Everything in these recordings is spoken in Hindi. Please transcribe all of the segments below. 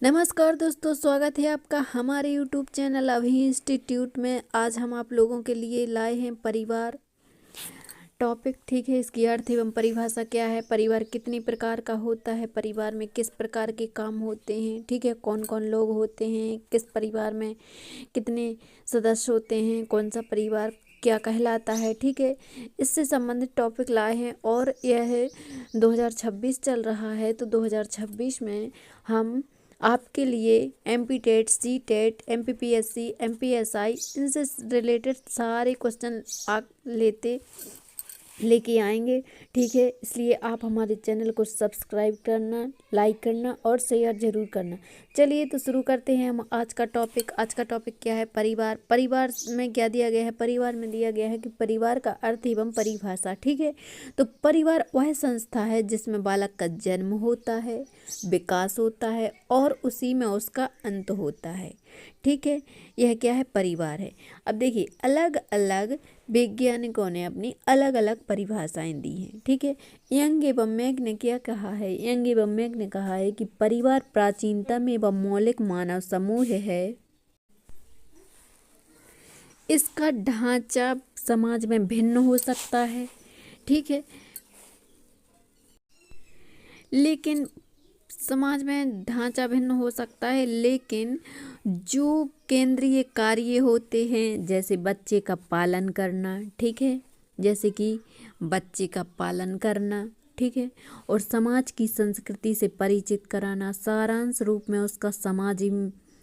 नमस्कार दोस्तों, स्वागत है आपका हमारे यूट्यूब चैनल अभी इंस्टीट्यूट में। आज हम आप लोगों के लिए लाए हैं परिवार टॉपिक। ठीक है, इसकी अर्थ एवं परिभाषा क्या है, परिवार कितनी प्रकार का होता है, परिवार में किस प्रकार के काम होते हैं, ठीक है, कौन कौन लोग होते हैं, किस परिवार में कितने सदस्य होते हैं, कौन सा परिवार क्या कहलाता है। ठीक है, इससे संबंधित टॉपिक लाए हैं और यह 2026 चल रहा है। तो 2026 में हम आपके लिए MP TET, C TET, MPPSC, MPSI इनसे रिलेटेड सारे क्वेश्चन आप लेके आएंगे। ठीक है, इसलिए आप हमारे चैनल को सब्सक्राइब करना, लाइक करना और शेयर जरूर करना। चलिए तो शुरू करते हैं हम आज का टॉपिक। आज का टॉपिक क्या है, परिवार। परिवार में क्या दिया गया है, परिवार में दिया गया है कि परिवार का अर्थ एवं परिभाषा। ठीक है, तो परिवार वह संस्था है जिसमें बालक का जन्म होता है, विकास होता है और उसी में उसका अंत होता है। ठीक है, यह क्या है, परिवार है। अब देखिए, अलग अलग वैज्ञानिकों ने अपनी अलग अलग परिभाषाएं दी हैं। ठीक है, यंग एवं मैग ने क्या कहा है, यंग एवं मैग ने कहा है कि परिवार प्राचीनतम एवं मौलिक मानव समूह है। इसका ढांचा समाज में भिन्न हो सकता है। ठीक है, लेकिन समाज में ढांचा भिन्न हो सकता है, लेकिन जो केंद्रीय कार्य होते हैं, जैसे बच्चे का पालन करना, ठीक है, जैसे कि बच्चे का पालन करना, ठीक है, और समाज की संस्कृति से परिचित कराना, सारांश रूप में उसका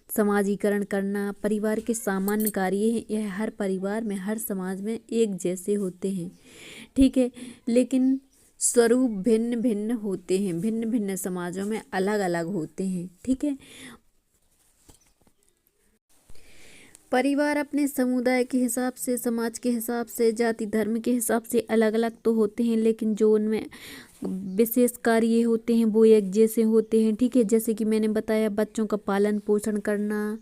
समाजीकरण करना परिवार के सामान्य कार्य हैं। यह हर परिवार में, हर समाज में एक जैसे होते हैं। ठीक है, लेकिन स्वरूप भिन्न भिन्न होते हैं, भिन्न भिन्न समाजों में अलग अलग होते हैं। ठीक है, परिवार अपने समुदाय के हिसाब से, समाज के हिसाब से, जाति धर्म के हिसाब से अलग अलग तो होते हैं, लेकिन जो उनमें विशेष कार्य होते हैं वो एक जैसे होते हैं। ठीक है, जैसे कि मैंने बताया, बच्चों का पालन पोषण करना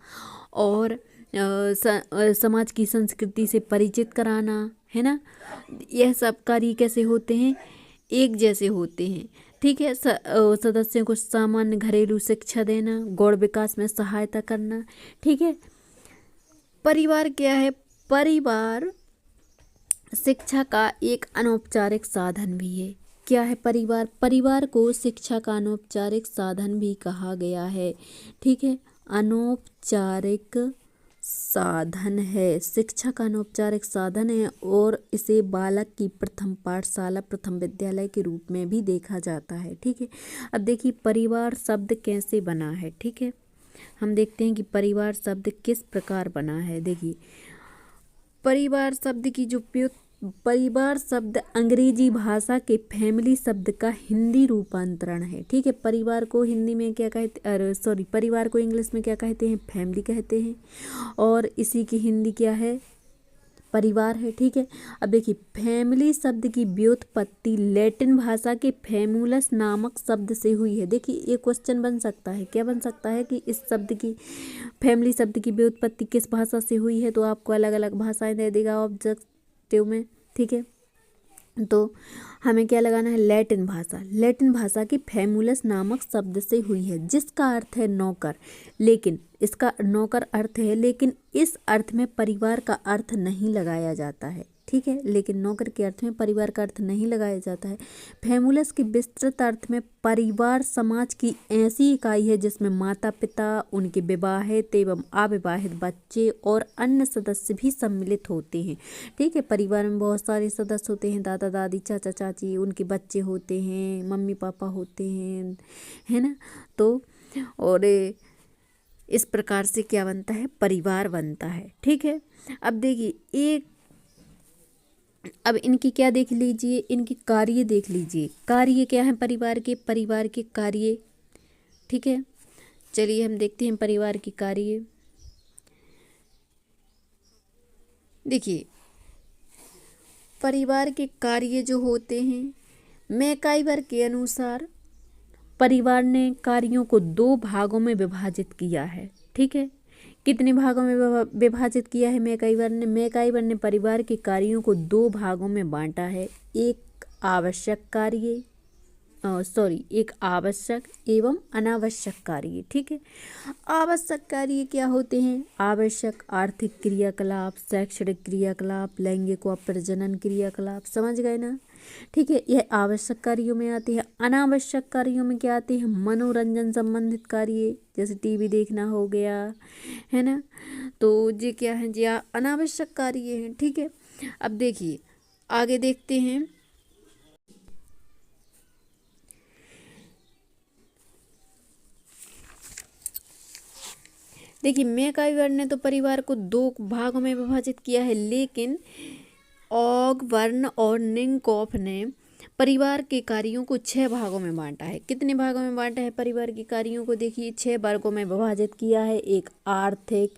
और समाज की संस्कृति से परिचित कराना, है ना। यह सब कार्य कैसे होते हैं, एक जैसे होते हैं। ठीक है, सदस्यों को सामान्य घरेलू शिक्षा देना, गौण विकास में सहायता करना। ठीक है, परिवार क्या है, परिवार शिक्षा का एक अनौपचारिक साधन भी है। क्या है परिवार, परिवार को शिक्षा का अनौपचारिक साधन भी कहा गया है। ठीक है, अनौपचारिक साधन है, शिक्षा का अनौपचारिक साधन है और इसे बालक की प्रथम पाठशाला, प्रथम विद्यालय के रूप में भी देखा जाता है। ठीक है, अब देखिए परिवार शब्द कैसे बना है। ठीक है, हम देखते हैं कि परिवार शब्द किस प्रकार बना है। देखिए, परिवार शब्द की जो परिवार शब्द अंग्रेजी भाषा के फैमिली शब्द का हिंदी रूपांतरण है। ठीक है, परिवार को हिंदी में क्या कहते, परिवार को इंग्लिश में क्या कहते हैं, फैमिली कहते हैं, और इसी की हिंदी क्या है, परिवार है। ठीक है, अब देखिए, फैमिली शब्द की व्युत्पत्ति लैटिन भाषा के फैमुलस नामक शब्द से हुई है। देखिए, ये क्वेश्चन बन सकता है, क्या बन सकता है कि इस शब्द की, फैमिली शब्द की व्युत्पत्ति किस भाषा से हुई है, तो आपको अलग अलग भाषाएं दे देगा ऑब्जेक्टिव में। ठीक है, तो हमें क्या लगाना है, लैटिन भाषा। लैटिन भाषा की फैमुलस नामक शब्द से हुई है, जिसका अर्थ है नौकर। लेकिन इसका नौकर अर्थ है, लेकिन इस अर्थ में परिवार का अर्थ नहीं लगाया जाता है। ठीक है, लेकिन नौकर के अर्थ में परिवार का अर्थ नहीं लगाया जाता है। फैमुलस के विस्तृत अर्थ में परिवार समाज की ऐसी इकाई है जिसमें माता पिता, उनके विवाहित एवं अविवाहित बच्चे और अन्य सदस्य भी सम्मिलित होते हैं। ठीक है, परिवार में बहुत सारे सदस्य होते हैं, दादा दादी, चाचा चाची, उनके बच्चे होते हैं, मम्मी पापा होते हैं, है ना। तो और इस प्रकार से क्या बनता है, परिवार बनता है। ठीक है, अब देखिए, अब इनकी क्या देख लीजिए, इनकी कार्य देख लीजिए। कार्य क्या है परिवार के, परिवार के कार्य। ठीक है, चलिए हम देखते हैं परिवार की कार्य। देखिए, परिवार के कार्य जो होते हैं, मैकाइवर के अनुसार परिवार ने कार्यों को 2 भागों में विभाजित किया है। ठीक है, कितने भागों में विभाजित किया है मैकाइवर ने परिवार के कार्यों को 2 भागों में बांटा है। एक आवश्यक कार्य एक आवश्यक एवं अनावश्यक कार्य। ठीक है, आवश्यक कार्य क्या होते हैं? आवश्यक आर्थिक क्रियाकलाप, शैक्षणिक क्रियाकलाप, लैंगिक व प्रजनन क्रियाकलाप, समझ गए ना? ठीक है, यह आवश्यक कार्यों में आते हैं। अनावश्यक कार्यों में क्या आते हैं? मनोरंजन संबंधित कार्य, जैसे टीवी देखना हो गया, है ना। तो ये क्या है? जी अनावश्यक कार्य हैं। ठीक है, अब देखिए आगे देखते हैं। देखिए मैकाइवर ने तो परिवार को 2 भागों में विभाजित किया है, लेकिन ऑगबर्न और निंकोफ ने परिवार के कार्यों को 6 भागों में बांटा है। कितने भागों में बांटा है परिवार के कार्यों को? देखिए 6 वर्गों में विभाजित किया है। एक आर्थिक,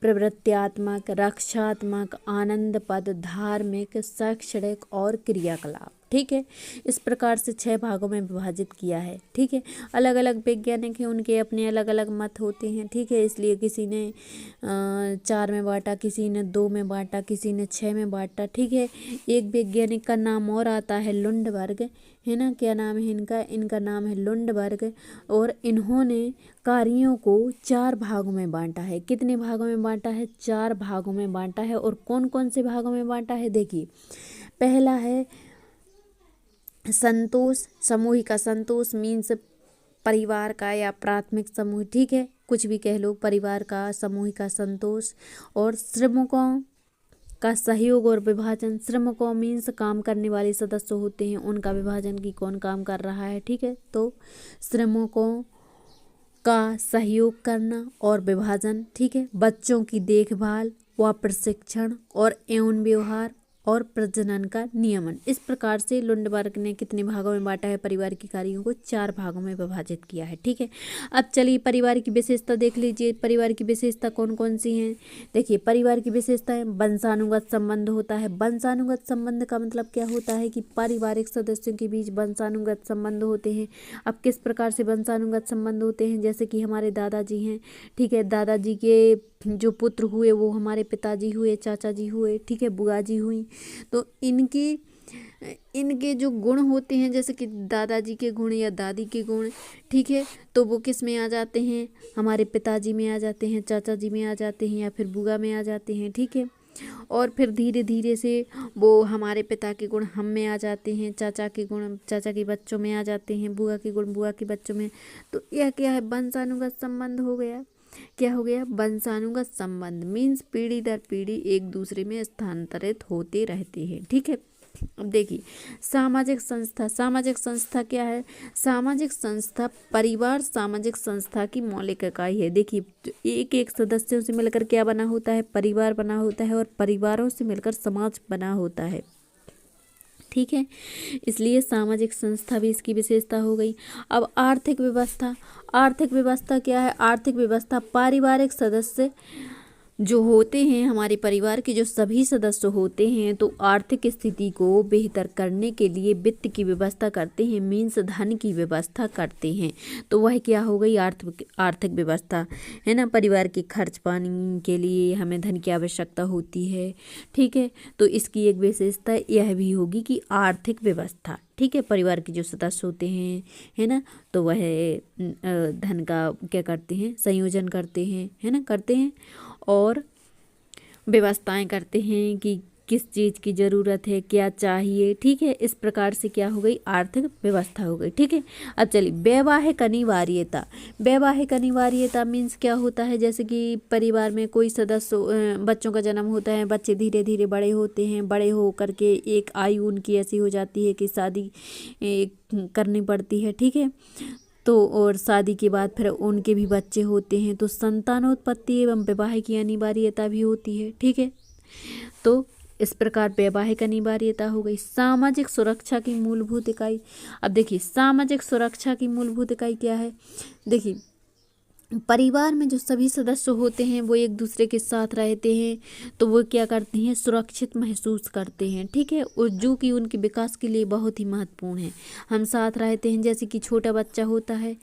प्रवृत्त्यात्मक, रक्षात्मक, आनंदप्रद, धार्मिक, शैक्षणिक और क्रियाकलाप। ठीक है, इस प्रकार से 6 भागों में विभाजित किया है। ठीक है, अलग अलग वैज्ञानिक हैं, उनके अपने अलग अलग मत होते हैं। ठीक है, इसलिए किसी ने 4 में बांटा, किसी ने 2 में बांटा, किसी ने 6 में बांटा। ठीक है, एक वैज्ञानिक का नाम और आता है लुंडबर्ग, है ना। क्या नाम है इनका? इनका नाम है लुंडबर्ग, और इन्होंने कार्यों को 4 भागों में बांटा है। कितने भागों में बांटा है? 4 भागों में बांटा है। और कौन कौन से भागों में बांटा है? देखिए पहला है संतोष, समूह का संतोष मीन्स परिवार का या प्राथमिक समूह। ठीक है, कुछ भी कह लो, परिवार का, समूह का संतोष। और श्रमिकों का सहयोग और विभाजन। श्रमिकों मीन्स काम करने वाले सदस्य होते हैं, उनका विभाजन की कौन काम कर रहा है। ठीक है, तो श्रमिकों का सहयोग करना और विभाजन। ठीक है, बच्चों की देखभाल व प्रशिक्षण और यौन व्यवहार और प्रजनन का नियमन। इस प्रकार से लुंडबर्ग ने कितने भागों में बांटा है परिवार के कार्यों को? 4 भागों में विभाजित किया है। ठीक है, अब चलिए परिवार की विशेषता देख लीजिए। परिवार की विशेषता कौन कौन सी हैं? देखिए परिवार की विशेषताएं, वंशानुगत संबंध होता है। वंशानुगत संबंध का मतलब क्या होता है? कि पारिवारिक सदस्यों के बीच वंशानुगत संबंध होते हैं। अब किस प्रकार से वंशानुगत संबंध होते हैं? जैसे कि हमारे दादाजी हैं, ठीक है, दादाजी के जो पुत्र हुए वो हमारे पिताजी हुए, चाचा जी हुए, ठीक है, बुआ जी हुई। तो इनके जो गुण होते हैं, जैसे कि दादाजी के गुण या दादी के गुण, ठीक है, तो वो किस में आ जाते हैं? हमारे पिताजी में आ जाते हैं, चाचा जी में आ जाते हैं, या फिर बुआ में आ जाते हैं। ठीक है, और फिर धीरे धीरे से वो हमारे पिता के गुण हम में आ जाते हैं, चाचा के गुण चाचा के बच्चों में आ जाते हैं, बुआ के गुण बुआ के बच्चों में। तो यह क्या है? वंशानुगत संबंध हो गया। क्या हो गया? वंशानुगत संबंध मीन्स पीढ़ी दर पीढ़ी एक दूसरे में स्थानांतरित होते रहते हैं। ठीक है, अब देखिए सामाजिक संस्था। सामाजिक संस्था क्या है? सामाजिक संस्था परिवार सामाजिक संस्था की मौलिक इकाई है। देखिए एक एक सदस्यों से मिलकर क्या बना होता है? परिवार बना होता है, और परिवारों से मिलकर समाज बना होता है। ठीक है, इसलिए सामाजिक संस्था भी इसकी विशेषता हो गई। अब आर्थिक व्यवस्था। आर्थिक व्यवस्था क्या है? आर्थिक व्यवस्था पारिवारिक सदस्य जो होते हैं, हमारे परिवार के जो सभी सदस्य होते हैं, तो आर्थिक स्थिति को बेहतर करने के लिए वित्त की व्यवस्था करते हैं, मीन्स धन की व्यवस्था करते हैं। तो वह क्या हो गई? आर्थिक व्यवस्था, है ना। परिवार के खर्च पानी के लिए हमें धन की आवश्यकता होती है। ठीक है, तो इसकी एक विशेषता यह भी होगी कि आर्थिक व्यवस्था, ठीक है, परिवार के जो सदस्य होते हैं, है ना, तो वह धन का क्या करते हैं? संयोजन करते हैं, है ना, करते हैं, और व्यवस्थाएं करते हैं कि किस चीज़ की ज़रूरत है, क्या चाहिए। ठीक है, इस प्रकार से क्या हो गई? आर्थिक व्यवस्था हो गई। ठीक है, अब चलिए वैवाहिक अनिवार्यता। वैवाहिक अनिवार्यता मीन्स क्या होता है? जैसे कि परिवार में कोई सदस्य बच्चों का जन्म होता है, बच्चे धीरे धीरे बड़े होते हैं, बड़े हो करके एक आयु उनकी ऐसी हो जाती है कि शादी करनी पड़ती है। ठीक है, तो और शादी के बाद फिर उनके भी बच्चे होते हैं, तो संतानोत्पत्ति एवं वैवाहिक की अनिवार्यता भी होती है। ठीक है, तो इस प्रकार वैवाहिक अनिवार्यता हो गई। सामाजिक सुरक्षा की मूलभूत इकाई। अब देखिए सामाजिक सुरक्षा की मूलभूत इकाई क्या है? देखिए परिवार में जो सभी सदस्य होते हैं वो एक दूसरे के साथ रहते हैं, तो वो क्या करते हैं? सुरक्षित महसूस करते हैं। ठीक है, और जो कि उनके विकास के लिए बहुत ही महत्वपूर्ण है। हम साथ रहते हैं, जैसे कि छोटा बच्चा होता है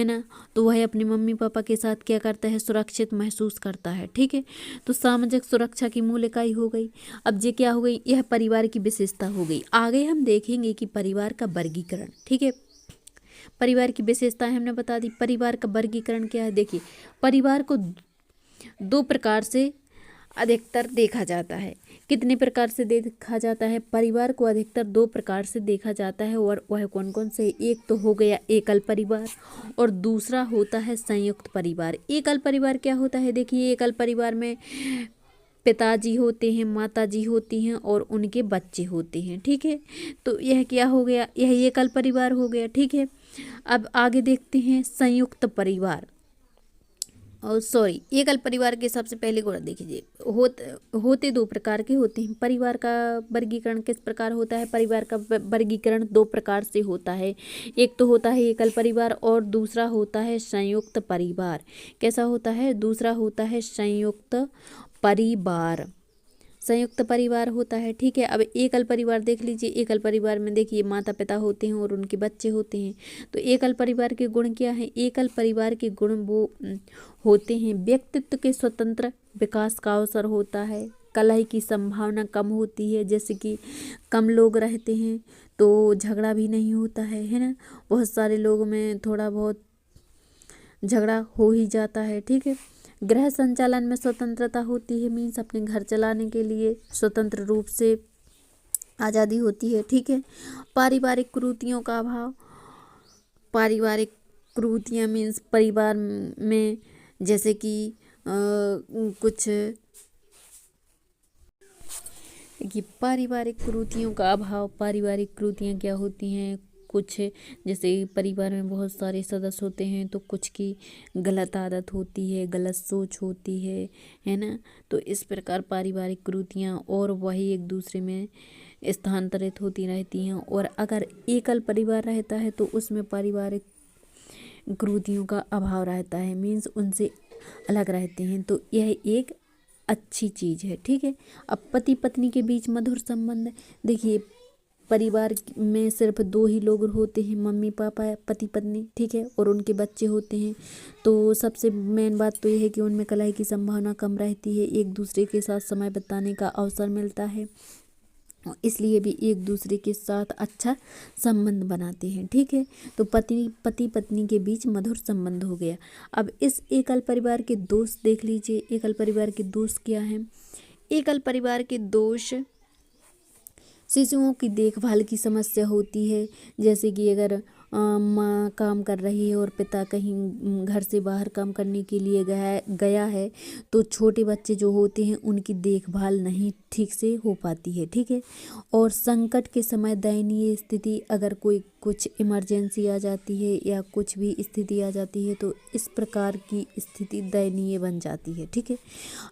ना, तो वह अपने मम्मी पापा के साथ क्या करता है? सुरक्षित महसूस करता है। ठीक है, तो सामाजिक सुरक्षा की मूल इकाई हो गई। अब ये क्या हो गई? यह परिवार की विशेषता हो गई। आगे हम देखेंगे कि परिवार का वर्गीकरण। ठीक है, परिवार की विशेषताएं हमने बता दी। परिवार का वर्गीकरण क्या है, देखिए परिवार को दो प्रकार से अधिकतर देखा जाता है। कितने प्रकार से देखा जाता है? परिवार को अधिकतर दो प्रकार से देखा जाता है, और वह कौन कौन से? एक तो हो गया एकल परिवार और दूसरा होता है संयुक्त परिवार। एकल परिवार क्या होता है? देखिए एकल परिवार में पिताजी होते हैं, माताजी होती हैं और उनके बच्चे होते हैं, ठीक है। तो यह क्या हो गया? यह एकल परिवार हो गया, ठीक है। अब आगे देखते हैं संयुक्त परिवार। और सॉरी, एकल परिवार के सबसे पहले गुण देखिए, होते दो प्रकार के होते हैं। परिवार का वर्गीकरण किस प्रकार होता है? परिवार का वर्गीकरण दो प्रकार से होता है। एक तो होता है एकल परिवार और दूसरा होता है संयुक्त परिवार। कैसा होता है? दूसरा होता है संयुक्त परिवार। संयुक्त परिवार होता है, ठीक है। अब एकल परिवार देख लीजिए। एकल परिवार में देखिए माता पिता होते हैं और उनके बच्चे होते हैं। तो एकल परिवार के गुण क्या हैं? एकल परिवार के गुण वो होते हैं, व्यक्तित्व के स्वतंत्र विकास का अवसर होता है, कलह की संभावना कम होती है, जैसे कि कम लोग रहते हैं तो झगड़ा भी नहीं होता है ना। बहुत सारे लोगों में थोड़ा बहुत झगड़ा हो ही जाता है, ठीक है। गृह संचालन में स्वतंत्रता होती है, मीन्स अपने घर चलाने के लिए स्वतंत्र रूप से आज़ादी होती है, ठीक है। पारिवारिक कुरीतियों का अभाव। पारिवारिक कुरीतियाँ मीन्स परिवार में जैसे कि कुछ कि पारिवारिक कुरीतियों का अभाव। पारिवारिक कुरीतियाँ क्या होती हैं? कुछ जैसे परिवार में बहुत सारे सदस्य होते हैं तो कुछ की गलत आदत होती है, गलत सोच होती है ना। तो इस प्रकार पारिवारिक कुरीतियाँ और वही एक दूसरे में स्थानांतरित होती रहती हैं। और अगर एकल परिवार रहता है तो उसमें पारिवारिक कुरीतियों का अभाव रहता है, मीन्स उनसे अलग रहते हैं। तो यह एक अच्छी चीज़ है, ठीक है। अब पति पत्नी के बीच मधुर संबंध। देखिए परिवार में सिर्फ दो ही लोग होते हैं, मम्मी पापा पति पत्नी, ठीक है, और उनके बच्चे होते हैं। तो सबसे मेन बात तो यह है कि उनमें कलह की संभावना कम रहती है, एक दूसरे के साथ समय बिताने का अवसर मिलता है, इसलिए भी एक दूसरे के साथ अच्छा संबंध बनाते हैं, ठीक है। तो पति पत्नी के बीच मधुर संबंध हो गया। अब इस एकल परिवार के दोष देख लीजिए। एकल परिवार के दोष क्या हैं? एकल परिवार के दोष शिशुओं की देखभाल की समस्या होती है, जैसे कि अगर माँ काम कर रही है और पिता कहीं घर से बाहर काम करने के लिए गया है तो छोटे बच्चे जो होते हैं उनकी देखभाल नहीं ठीक से हो पाती है, ठीक है। और संकट के समय दयनीय स्थिति, अगर कोई कुछ इमरजेंसी आ जाती है या कुछ भी स्थिति आ जाती है तो इस प्रकार की स्थिति दयनीय बन जाती है, ठीक है।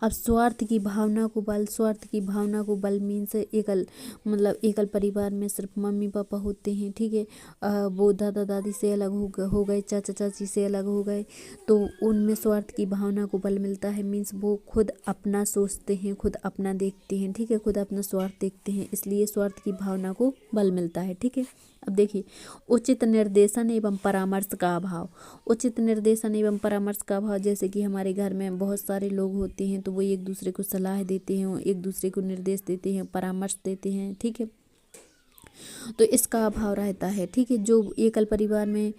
अब स्वार्थ की भावना को बल। स्वार्थ की भावना को बल मीन्स एकल परिवार में सिर्फ मम्मी पापा होते हैं, ठीक है। वो दादा दादी से अलग हो गए, चाचा चाची से अलग हो गए, तो उनमें स्वार्थ की भावना को बल मिलता है, मीन्स वो खुद अपना सोचते हैं, खुद अपना देखते हैं, ठीक है, खुद अपना स्वार्थ देखते हैं, इसलिए स्वार्थ की भावना को बल मिलता है, ठीक है। अब देखिए उचित निर्देशन एवं परामर्श का अभाव। उचित निर्देशन एवं परामर्श का अभाव, जैसे कि हमारे घर में बहुत सारे लोग होते हैं तो वो एक दूसरे को सलाह देते हैं, एक दूसरे को निर्देश देते हैं, परामर्श देते हैं, ठीक है। तो इसका अभाव रहता है, ठीक है। जो एकल परिवार में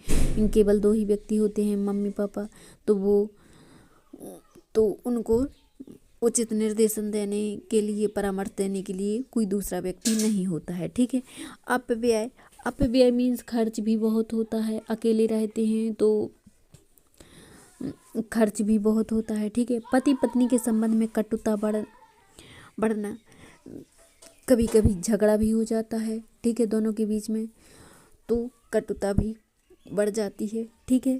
केवल दो ही व्यक्ति होते हैं, मम्मी पापा, तो उनको उचित निर्देशन देने के लिए, परामर्श देने के लिए कोई दूसरा व्यक्ति नहीं होता है, ठीक है। अपव्यय। अपव्यय मीन्स खर्च भी बहुत होता है, अकेले रहते हैं तो खर्च भी बहुत होता है, ठीक है। पति पत्नी के संबंध में कटुता बढ़ना, कभी कभी झगड़ा भी हो जाता है, ठीक है, दोनों के बीच में, तो कटुता भी बढ़ जाती है, ठीक है।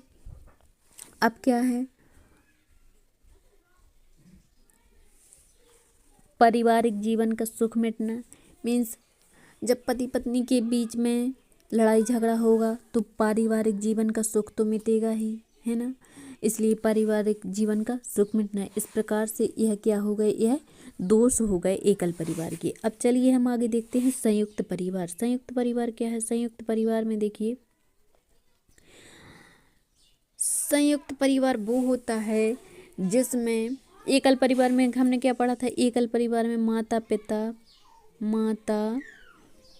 अब क्या है? पारिवारिक जीवन का सुख मिटना, मीन्स जब पति पत्नी के बीच में लड़ाई झगड़ा होगा तो पारिवारिक जीवन का सुख तो मिटेगा ही, है ना, इसलिए पारिवारिक जीवन का सुख मिटना है। इस प्रकार से यह क्या हो गए? यह दोष हो गए एकल परिवार के। अब चलिए हम आगे देखते हैं संयुक्त परिवार। संयुक्त परिवार क्या है? संयुक्त परिवार में देखिए, संयुक्त परिवार वो होता है जिसमें एकल परिवार में हमने क्या पढ़ा था? एकल परिवार में माता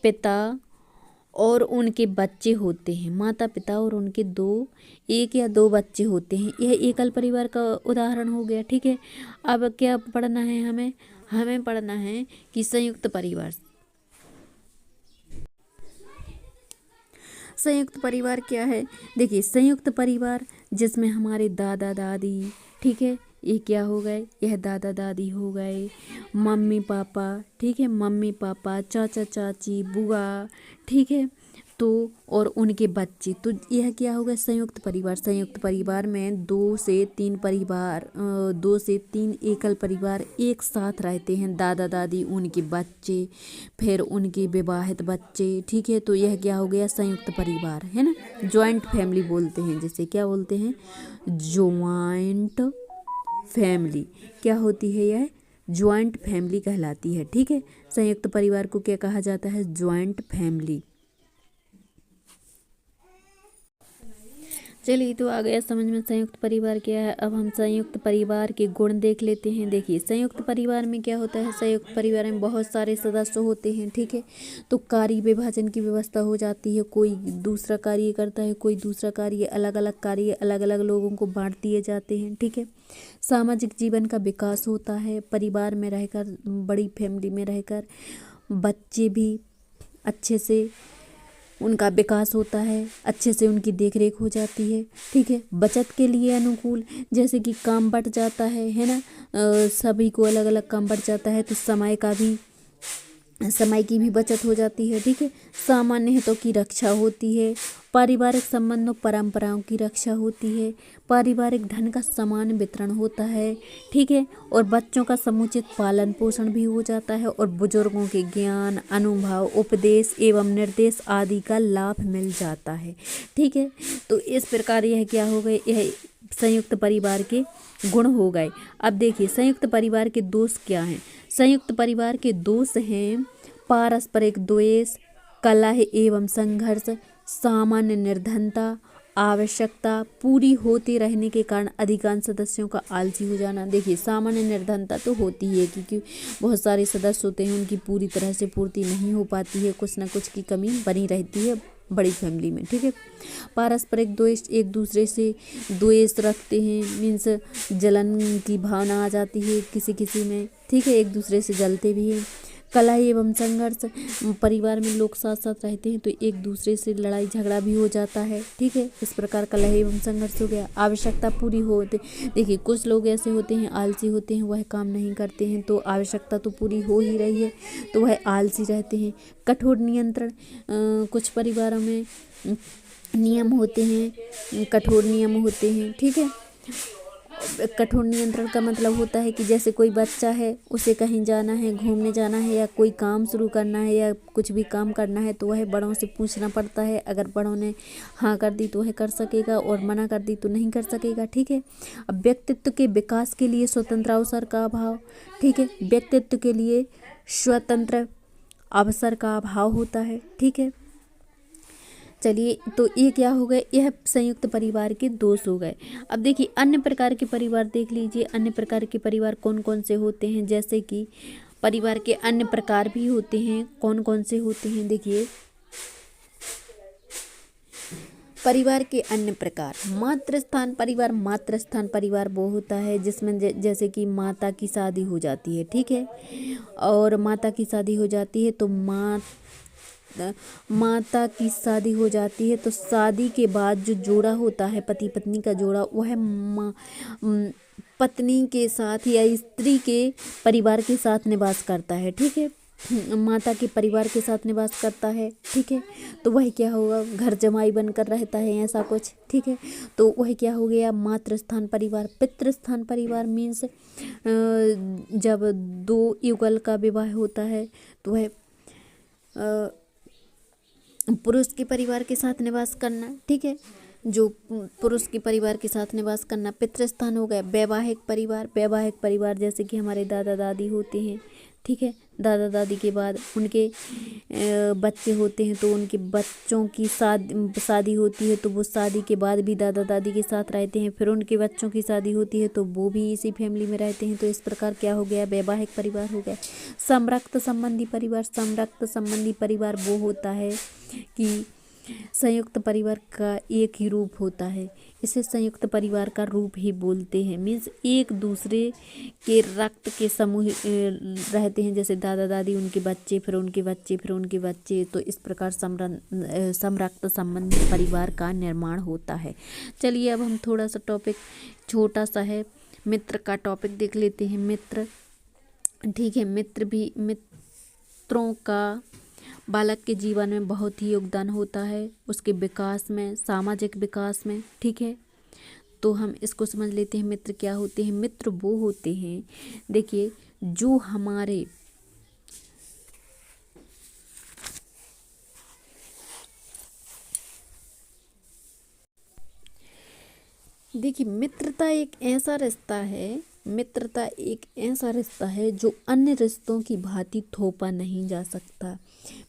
पिता और उनके बच्चे होते हैं। माता पिता और उनके एक या दो बच्चे होते हैं। यह एकल परिवार का उदाहरण हो गया। ठीक है, अब क्या पढ़ना है हमें पढ़ना है कि संयुक्त परिवार। संयुक्त परिवार क्या है? देखिए, संयुक्त परिवार जिसमें हमारे दादा दादी, ठीक है, ये क्या हो गए, यह दादा दादी हो गए, मम्मी पापा, ठीक है, मम्मी पापा, चाचा चाची, बुआ, ठीक है, तो और उनके बच्चे, तो यह क्या हो गया, संयुक्त परिवार। संयुक्त परिवार में 2 से 3 एकल परिवार एक साथ रहते हैं। दादा दादी, उनके बच्चे, फिर उनके विवाहित बच्चे, ठीक है, तो यह क्या हो गया, संयुक्त परिवार, है ना। जॉइंट फैमिली बोलते हैं जिसे, क्या बोलते हैं, जॉइंट फैमिली। क्या होती है यह, जॉइंट फैमिली कहलाती है। ठीक है, संयुक्त परिवार को क्या कहा जाता है, जॉइंट फैमिली। चलिए, तो आ गया समझ में संयुक्त परिवार क्या है। अब हम संयुक्त परिवार के गुण देख लेते हैं। देखिए, संयुक्त परिवार में क्या होता है, संयुक्त परिवार में बहुत सारे सदस्य होते हैं। ठीक है, तो कार्य विभाजन की व्यवस्था हो जाती है। कोई दूसरा कार्य करता है, कोई दूसरा कार्य, अलग अलग कार्य अलग अलग लोगों को बांट दिए जाते हैं। ठीक है, सामाजिक जीवन का विकास होता है। परिवार में रहकर, बड़ी फैमिली में रहकर बच्चे भी अच्छे से, उनका विकास होता है, अच्छे से उनकी देखरेख हो जाती है। ठीक है, बचत के लिए अनुकूल, जैसे कि काम बढ़ जाता है ना, सभी को अलग अलग काम बढ़ जाता है, तो समय की भी बचत हो जाती है। ठीक है, सामान्य हितों की रक्षा होती है। पारिवारिक संबंधों परंपराओं की रक्षा होती है। पारिवारिक धन का समान वितरण होता है। ठीक है, और बच्चों का समुचित पालन पोषण भी हो जाता है, और बुजुर्गों के ज्ञान, अनुभव, उपदेश एवं निर्देश आदि का लाभ मिल जाता है। ठीक है, तो इस प्रकार यह क्या हो गए, यह संयुक्त परिवार के गुण हो गए। अब देखिए, संयुक्त परिवार के दोष क्या हैं। संयुक्त परिवार के दोष हैं पारस्परिक द्वेष, कलह एवं संघर्ष, सामान्य निर्धनता, आवश्यकता पूरी होते रहने के कारण अधिकांश सदस्यों का आलसी हो जाना। देखिए, सामान्य निर्धनता तो होती है, क्योंकि बहुत सारे सदस्य होते हैं, उनकी पूरी तरह से पूर्ति नहीं हो पाती है, कुछ ना कुछ की कमी बनी रहती है बड़ी फैमिली में। ठीक है, पारस्परिक द्वेष, एक दूसरे से द्वेष रखते हैं, मीन्स जलन की भावना आ जाती है किसी किसी में। ठीक है, एक दूसरे से जलते भी हैं। कलह एवं संघर्ष, परिवार में लोग साथ साथ रहते हैं तो एक दूसरे से लड़ाई झगड़ा भी हो जाता है। ठीक है, इस प्रकार कलह एवं संघर्ष हो गया। आवश्यकता पूरी होते, देखिए कुछ लोग ऐसे होते हैं, आलसी होते हैं, वह काम नहीं करते हैं, तो आवश्यकता तो पूरी हो ही रही है, तो वह आलसी रहते हैं। कठोर नियंत्रण, कुछ परिवारों में नियम होते हैं, कठोर नियम होते हैं। ठीक है, कठोर नियंत्रण का मतलब होता है कि जैसे कोई बच्चा है, उसे कहीं जाना है, घूमने जाना है, या कोई काम शुरू करना है, या कुछ भी काम करना है, तो वह बड़ों से पूछना पड़ता है। अगर बड़ों ने हाँ कर दी तो वह कर सकेगा, और मना कर दी तो नहीं कर सकेगा। ठीक है, अब व्यक्तित्व के विकास के लिए स्वतंत्र अवसर का अभाव। ठीक है, व्यक्तित्व के लिए स्वतंत्र अवसर का अभाव होता है। ठीक है, चलिए, तो ये क्या हो गए, यह संयुक्त परिवार के दोष हो गए। अब देखिए, अन्य प्रकार के परिवार देख लीजिए। अन्य प्रकार के परिवार कौन कौन से होते हैं, जैसे कि परिवार के अन्य प्रकार भी होते हैं। कौन कौन से होते हैं, देखिए, परिवार के अन्य प्रकार। मातृस्थान परिवार, मातृस्थान परिवार वो होता है जिसमें जैसे कि माता की शादी हो जाती है। ठीक है, और माता की शादी हो जाती है तो माता की शादी हो जाती है तो शादी के बाद जो जोड़ा होता है, पति पत्नी का जोड़ा, वह पत्नी के साथ या स्त्री के परिवार के साथ निवास करता है। ठीक है, माता के परिवार के साथ निवास करता है। ठीक है, तो वह क्या होगा, घर जमाई बनकर रहता है, ऐसा कुछ। ठीक है, तो वह क्या हो गया, मातृस्थान परिवार। पितृस्थान परिवार मीन्स जब 2 युगल का विवाह होता है तो वह पुरुष के परिवार के साथ निवास करना। ठीक है, जो पुरुष के परिवार के साथ निवास करना। पितृस्थान हो गया वैवाहिक परिवार। वैवाहिक परिवार जैसे कि हमारे दादा दादी होते हैं, ठीक है। दादा दादी के बाद उनके बच्चे होते हैं, तो उनके बच्चों की शादी होती है, तो वो शादी के बाद भी दादा दादी के साथ रहते हैं। फिर उनके बच्चों की शादी होती है, तो वो भी इसी फैमिली में रहते हैं। तो इस प्रकार क्या हो गया, वैवाहिक परिवार हो गया। समरक्त संबंधी परिवार। समरक्त संबंधी परिवार वो होता है कि संयुक्त परिवार का एक ही रूप होता है, इसे संयुक्त परिवार का रूप ही बोलते हैं। मीन्स एक दूसरे के रक्त के समूह रहते हैं, जैसे दादा दादी, उनके बच्चे, फिर उनके बच्चे, फिर उनके बच्चे। तो इस प्रकार समरक्त संबंधी परिवार का निर्माण होता है। चलिए अब हम थोड़ा सा टॉपिक छोटा सा है, मित्र का टॉपिक देख लेते हैं। मित्र, ठीक है। मित्रों का बालक के जीवन में बहुत ही योगदान होता है, उसके विकास में, सामाजिक विकास में, ठीक है। तो हम इसको समझ लेते हैं मित्र क्या होते हैं। मित्र वो होते हैं, देखिए, जो हमारे मित्रता एक ऐसा रिश्ता है जो अन्य रिश्तों की भांति थोपा नहीं जा सकता।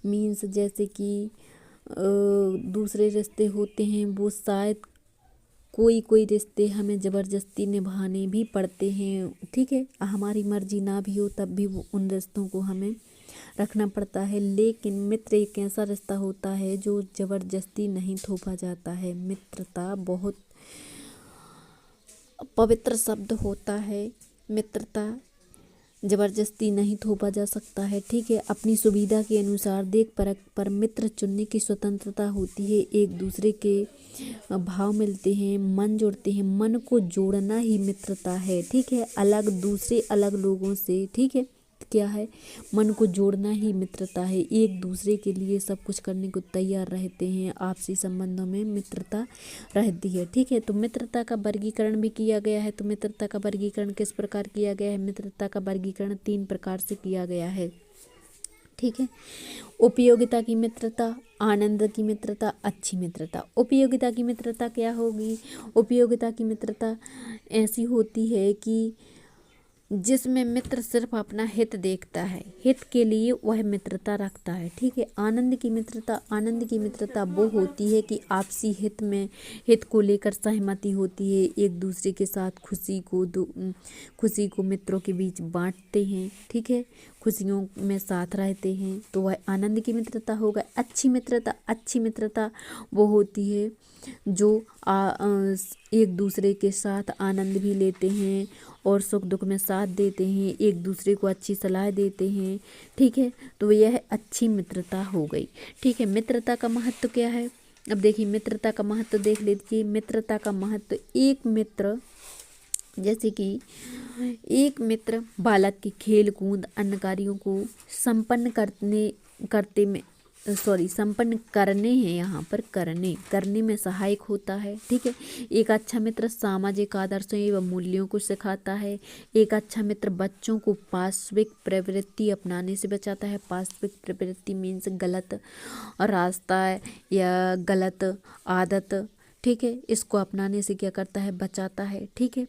मीन्स जैसे कि दूसरे रिश्ते होते हैं, वो शायद कोई रिश्ते हमें ज़बरदस्ती निभाने भी पड़ते हैं, ठीक है। हमारी मर्जी ना भी हो तब भी वो उन रिश्तों को हमें रखना पड़ता है। लेकिन मित्र एक ऐसा रिश्ता होता है जो ज़बरदस्ती नहीं थोपा जाता है। मित्रता बहुत पवित्र शब्द होता है। मित्रता ज़बरदस्ती नहीं थोपा जा सकता है, ठीक है। अपनी सुविधा के अनुसार देख परख पर मित्र चुनने की स्वतंत्रता होती है। एक दूसरे के भाव मिलते हैं, मन जुड़ते हैं। मन को जोड़ना ही मित्रता है, ठीक है। अलग लोगों से, ठीक है, क्या है, मन को जोड़ना ही मित्रता है। एक दूसरे के लिए सब कुछ करने को तैयार रहते हैं। आपसी संबंधों में मित्रता रहती है, ठीक है। तो मित्रता का वर्गीकरण भी किया गया है। तो मित्रता का वर्गीकरण किस प्रकार किया गया है? मित्रता का वर्गीकरण 3 प्रकार से किया गया है, ठीक है। उपयोगिता की मित्रता, आनंद की मित्रता, अच्छी मित्रता। उपयोगिता की मित्रता क्या होगी? उपयोगिता की मित्रता ऐसी होती है कि जिसमें मित्र सिर्फ अपना हित देखता है, हित के लिए वह मित्रता रखता है, ठीक है। आनंद की मित्रता वो होती है कि आपसी हित को लेकर सहमति होती है। एक दूसरे के साथ खुशी को मित्रों के बीच बांटते हैं, ठीक है। खुशियों में साथ रहते हैं, तो वह आनंद की मित्रता होगा। अच्छी मित्रता वो होती है जो एक दूसरे के साथ आनंद भी लेते हैं और सुख दुख में साथ देते हैं, एक दूसरे को अच्छी सलाह देते हैं, ठीक है। तो यह अच्छी मित्रता हो गई, ठीक है। मित्रता का महत्व क्या है? अब देखिए, मित्रता का महत्व देख लीजिए। मित्रता का महत्व, एक मित्र, जैसे कि एक मित्र बालक के खेल कूद अन्य कार्यों को संपन्न करने हैं, यहाँ पर करने में सहायक होता है, ठीक है। एक अच्छा मित्र सामाजिक आदर्शों एवं मूल्यों को सिखाता है। एक अच्छा मित्र बच्चों को पाशविक प्रवृत्ति अपनाने से बचाता है। पाशविक प्रवृत्ति मीन्स गलत रास्ता या गलत आदत, ठीक है, इसको अपनाने से क्या करता है? बचाता है, ठीक है।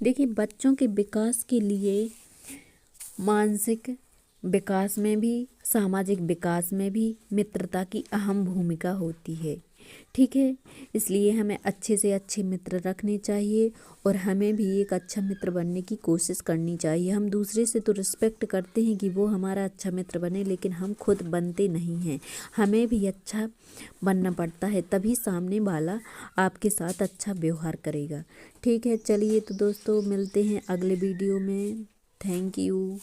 देखिए, बच्चों के विकास के लिए मानसिक विकास में भी, सामाजिक विकास में भी मित्रता की अहम भूमिका होती है, ठीक है। इसलिए हमें अच्छे से अच्छे मित्र रखने चाहिए और हमें भी एक अच्छा मित्र बनने की कोशिश करनी चाहिए। हम दूसरे से तो रिस्पेक्ट करते हैं कि वो हमारा अच्छा मित्र बने, लेकिन हम खुद बनते नहीं हैं। हमें भी अच्छा बनना पड़ता है, तभी सामने वाला आपके साथ अच्छा व्यवहार करेगा, ठीक है। चलिए तो दोस्तों, मिलते हैं अगले वीडियो में। Thank you.